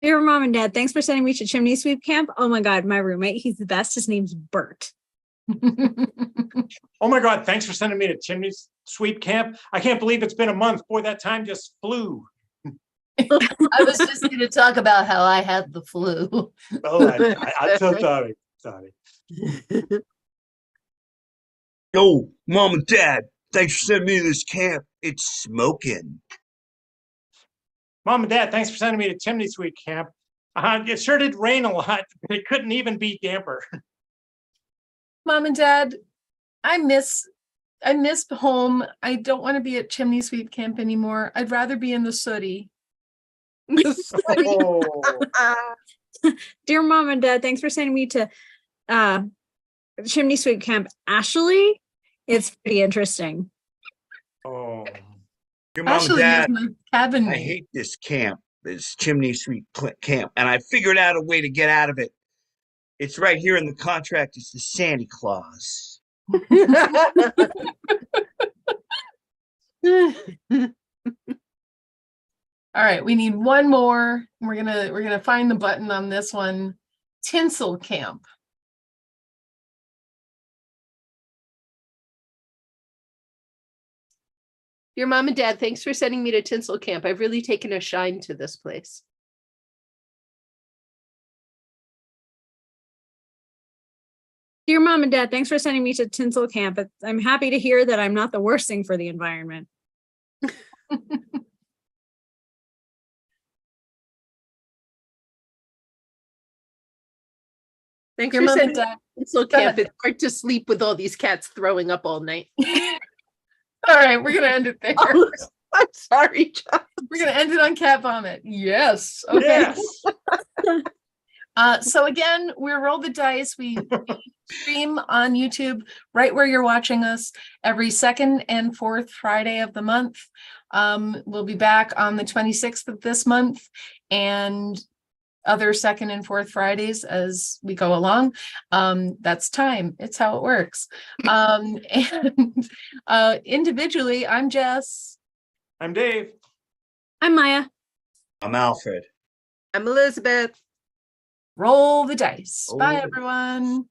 Dear Mom and Dad, thanks for sending me to chimney sweep camp. Oh my God, my roommate, he's the best. His name's Bert. Oh my God, thanks for sending me to chimney sweep camp. I can't believe it's been a month. Boy, that time just flew. I was just going to talk about how I had the flu. Oh, I'm so sorry. Sorry. Yo, Mom and Dad, thanks for sending me to this camp. It's smoking. Mom and Dad, thanks for sending me to chimney sweep camp. It sure did rain a lot, but it couldn't even be damper. Mom and Dad, I miss home. I don't want to be at chimney sweep camp anymore. I'd rather be in the sooty. Oh. Dear Mom and Dad, thanks for sending me to chimney sweep camp. Ashley, it's pretty interesting. Oh. Your Mom and Ashley is Dad, my cabin I mate. hate this camp, this chimney sweep camp, and I figured out a way to get out of it. It's right here in the contract. It's the Santa Claus. All right, we need one more. We're gonna find the button on this one. Tinsel Camp. Dear Mom and Dad, thanks for sending me to Tinsel Camp. I've really taken a shine to this place. Dear Mom and Dad, thanks for sending me to Tinsel Camp. I'm happy to hear that I'm not the worst thing for the environment. Thanks Your for mom and sending me dad. to Tinsel Go Camp. ahead. It's hard to sleep with all these cats throwing up all night. All right, we're gonna end it there. Oh, I'm sorry, John. We're gonna end it on cat vomit. Yes. Okay. Yes. So again, we roll the dice. We stream on YouTube right where you're watching us every second and fourth Friday of the month. We'll be back on the 26th of this month and other second and fourth Fridays as we go along. That's time. It's how it works. And individually, I'm Jess. I'm Dave. I'm Maya. I'm Alfred. I'm Elizabeth. Roll the dice. Bye, Oh. everyone.